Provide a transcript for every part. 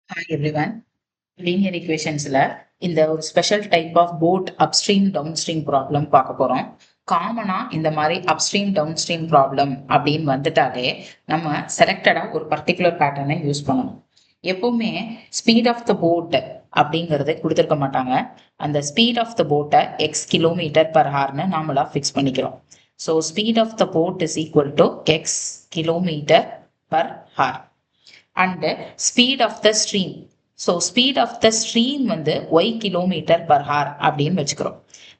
Hi everyone. Linear equationsல இந்த ஒரு special type of boat upstream downstream problem பார்க்க போறோம். காமனா இந்த மாதிரி அப்ஸ்ட்ரீம் டவுன்ஸ்ட்ரீம் ப்ராப்ளம் அப்படின்னு வந்துட்டாலே நம்ம செலக்டடா ஒரு பர்டிகுலர் பேட்டர்னை யூஸ் பண்ணணும். எப்பவுமே ஸ்பீட் ஆஃப் த போட் அப்படிங்கறது கொடுத்துருக்க மாட்டாங்க. அந்த ஸ்பீட் ஆஃப் த போட்டை எக்ஸ் கிலோமீட்டர் பர் ஹார்னு நாமளா ஃபிக்ஸ் பண்ணிக்கிறோம். So speed of the boat is equal to x kilometre per hour and speed of the stream. So speed of the stream வந்து y kilometre per hour அப்படின்னு வச்சுக்கிறோம்.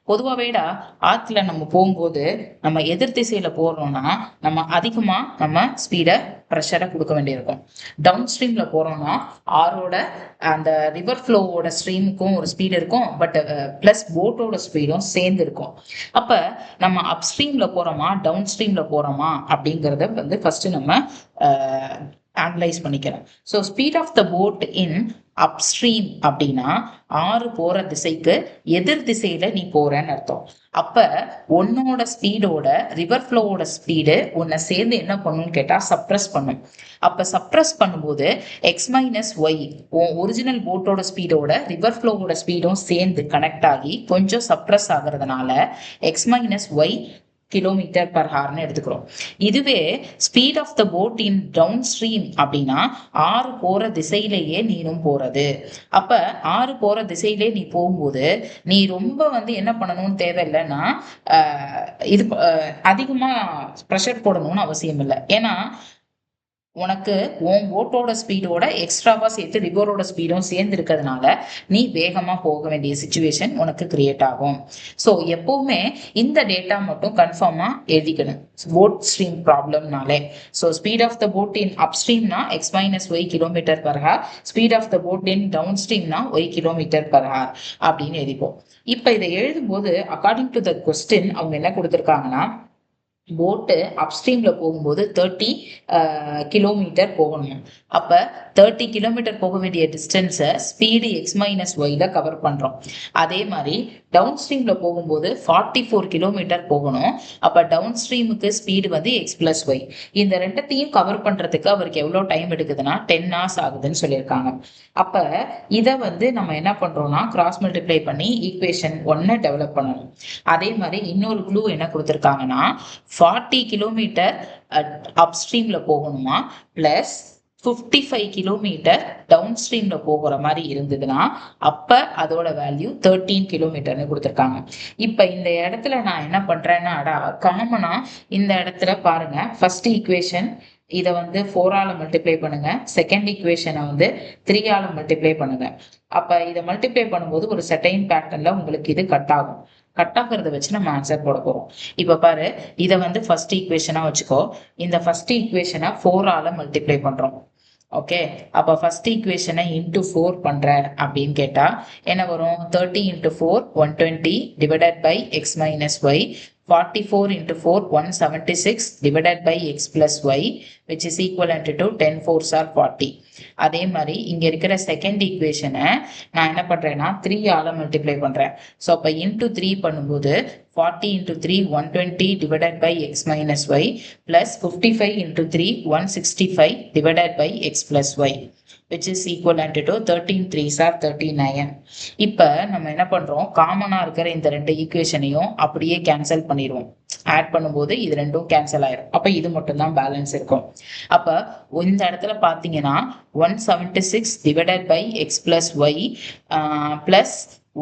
பொதுவாகவேடா ஆற்றுல நம்ம போகும்போது நம்ம எதிர் திசையில் போகிறோம்னா நம்ம அதிகமாக நம்ம ஸ்பீடை ப்ரெஷரை கொடுக்க வேண்டியிருக்கும். டவுன் ஸ்ட்ரீமில் போகிறோம்னா ஆரோட அந்த ரிவர் ஃப்ளோவோட ஸ்ட்ரீமுக்கும் ஒரு ஸ்பீடு இருக்கும், பட் ப்ளஸ் போட்டோட ஸ்பீடும் சேர்ந்து இருக்கும். அப்போ நம்ம அப் ஸ்ட்ரீமில் போகிறோமா டவுன் ஸ்ட்ரீமில் போகிறோமா அப்படிங்கிறத வந்து ஃபஸ்ட்டு நம்ம அனலைஸ் பண்ணிக்கிறேன். So speed of the boat in upstream அப்படின்னா ஆறு போற திசைக்கு எதிர் திசையில நீ போறன்னு அர்த்தம். அப்ப உன்னோட ஸ்பீடோட ரிவர் ஃப்ளோவோட ஸ்பீடு உன்னை சேர்ந்து என்ன பண்ணும்னு கேட்டா சப்ரஸ் பண்ணும். அப்ப சப்ரஸ் பண்ணும்போது எக்ஸ் மைனஸ் ஒய் ஒரிஜினல் போட்டோட ஸ்பீடோட ரிவர் ஃப்ளோவோட ஸ்பீடும் சேர்ந்து கனெக்ட் ஆகி கொஞ்சம் சப்ரஸ் ஆகுறதுனால x minus y kilometre per ஹார்னு எடுத்துக்கிறோம். இதுவே speed of the boat in downstream அப்படின்னா ஆறு போற திசையிலேயே நீரும் போறது. அப்ப ஆறு போற திசையிலே நீ போகும்போது நீ ரொம்ப வந்து என்ன பண்ணணும்னு தேவையில்லைன்னா இது அதிகமா ப்ரெஷர் போடணும்னு அவசியம் இல்லை. ஏன்னா உனக்கு உன் போட்டோட ஸ்பீடோட எக்ஸ்ட்ராவா சேர்த்து ரிவரோட ஸ்பீடும் சேர்ந்து இருக்கிறதுனால நீ வேகமா போக வேண்டிய சுச்சுவேஷன் உனக்கு கிரியேட் ஆகும். ஸோ எப்பவுமே இந்த டேட்டா மட்டும் கன்ஃபார்மா எழுதிக்கணும் போட் ஸ்ட்ரீம் ப்ராப்ளம்னாலே. So speed of the boat in அப் ஸ்ட்ரீம்னா x minus y kilometre per hour, speed of the boat in டவுன் ஸ்ட்ரீம்னா ஒய் கிலோமீட்டர் பர் ஹார் அப்படின்னு எழுதிப்போம். இப்போ இதை எழுதும்போது அக்கார்டிங் டு த கொஸ்டின் அவங்க என்ன கொடுத்துருக்காங்கன்னா போட்டு அப்ஸ்ட்ரீம்ல போகும்போது 30 கிலோமீட்டர் போகணும். அப்ப 30 கிலோமீட்டர் போக வேண்டிய டிஸ்டன்ஸை ஸ்பீடு எக்ஸ் மைனஸ் ஒய்ல கவர் பண்றோம். அதே மாதிரி டவுன் ஸ்ட்ரீம்ல போகும்போது 44 கிலோமீட்டர் போகணும். அப்ப டவுன் ஸ்ட்ரீமுக்கு ஸ்பீடு வந்து எக்ஸ் பிளஸ் ஒய். இந்த ரெண்டத்தையும் கவர் பண்றதுக்கு அவருக்கு எவ்வளவு டைம் எடுக்குதுன்னா 10 hours ஆகுதுன்னு சொல்லியிருக்காங்க. அப்ப இதை வந்து நம்ம என்ன பண்றோம்னா கிராஸ் மல்டிப்ளை பண்ணி ஈக்குவேஷன் 1 டெவலப் பண்ணணும். அதே மாதிரி இன்னொரு க்ளூ என்ன கொடுத்துருக்காங்கன்னா 40 கிலோமீட்டர் அப்ஸ்ட்ரீம்ல போகணுமா பிளஸ் 55 கிலோமீட்டர் டவுன் ஸ்ட்ரீம்ல போகிற மாதிரி இருந்ததுன்னா அப்ப அதோட வேல்யூ 13 கிலோமீட்டர்னு கொடுத்துருக்காங்க. இப்ப இந்த இடத்துல நான் என்ன பண்றேன்னா காமனா இந்த இடத்துல பாருங்க, ஃபர்ஸ்ட் ஈக்குவேஷன் இதை வந்து 4ஆல மல்டிப்ளை பண்ணுங்க, செகண்ட் ஈக்குவேஷனை வந்து 3ஆல மல்டிப்ளை பண்ணுங்க. அப்ப இதை மல்டிப்ளை பண்ணும்போது ஒரு செட்டைன் பேட்டர்ன்ல உங்களுக்கு இது கட் ஆகும். கட் ஆகிறத வச்சு நம்ம ஆன்சர் போட போறோம். இப்ப பாரு, இதை வந்து ஃபர்ஸ்ட் ஈக்குவேஷனா வச்சுக்கோ. இந்த ஃபர்ஸ்ட் ஈக்குவேஷனை 4ஆல மல்டிப்ளை பண்றோம். ஓகே, அப்ப ஃபர்ஸ்ட் ஈக்குவேஷனை இன்டூ 4 பண்ற அப்படின்னு கேட்டா என்ன வரும்? 30 into 4 120 divided by x minus y. 44 into 4 176 divided by x plus y, which is equivalent to 10 4s are 40. அதே மாதிரி இங்க இருக்கிற செகண்ட் ஈக்குவேஷனை நான் என்ன பண்றேன்னா 3ஆல மல்டிப்ளை பண்றேன். ஸோ அப்ப இன்டூ 3 பண்ணும்போது 40 into 3 120 divided by x minus y plus 55 into 3 165 divided by x plus y, which is equivalent to 13 3s are 39. இப்ப நம்ம என்ன பண்றோம், காமனா இருக்கிற இந்த ரெண்டு ஈக்குவேஷனையும் அப்படியே கேன்சல் பண்ணிடுவோம். ஆட் பண்ணும்போது இது ரெண்டும் கேன்சல் ஆயிரும். அப்ப இது மட்டும் தான் பேலன்ஸ் இருக்கும். அப்ப இந்த இடத்துல பாத்தீங்கன்னா 176 divided by x plus y plus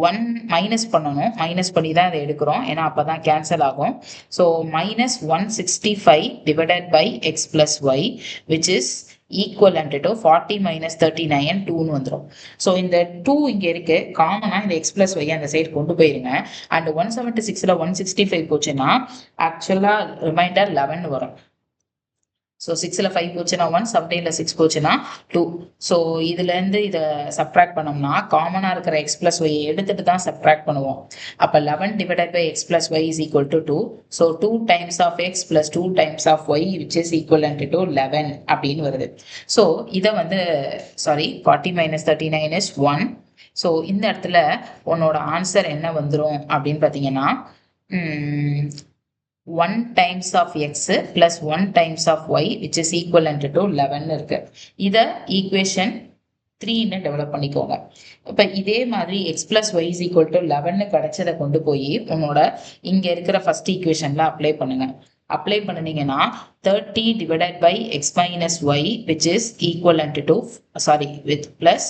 1 minus பண்ணணும். மைனஸ் பண்ணி தான் இதை எடுக்கிறோம், ஏன்னா அப்பதான் கேன்சல் ஆகும். So minus 165 divided by x plus y, which is equivalent to 40 minus 39 2ன்னு வந்துடும். ஸோ இந்த 2 இங்கே இருக்கு, காமனா இந்த எக்ஸ் பிளஸ் ஒய் அந்த சைடு கொண்டு போயிருங்க. அண்ட் 176ல 165 போச்சுன்னா ஆக்சுவலா ரிமைண்டர் 11 வரும். ஸோ 6ல் 5 போச்சுன்னா 1, 17ல் 6 போச்சுன்னா 2. ஸோ இதுலேருந்து இதை சப்ட்ராக்ட் பண்ணோம்னா காமனாக இருக்கிற எக்ஸ் பிளஸ் ஒய் எடுத்துட்டு தான் சப்ட்ராக்ட் பண்ணுவோம். அப்போ 11 divided by x plus y is equal to 2. So 2 times of x plus 2 times of y, which is equivalent to 11 அப்படின்னு வருது. ஸோ இதை வந்து 40 minus 39 is 1. ஸோ இந்த இடத்துல உன்னோட ஆன்சர் என்ன வந்துடும் அப்படின்னு பார்த்தீங்கன்னா 1 times of x plus 1 times of y, which is equivalent to 11 இருக்கு. இதை ஈக்குவேஷன் 3ன்னு டெவலப் பண்ணிக்கோங்க. இப்போ இதே மாதிரி x plus y is equal to 11 கிடைச்சதை கொண்டு போய் உன்னோட இங்க இருக்கிற ஃபர்ஸ்ட் ஈக்குவேஷன்ல அப்ளை பண்ணுங்க. அப்ளை பண்ணினீங்கன்னா 30 divided by x minus y which is equivalent to sorry with plus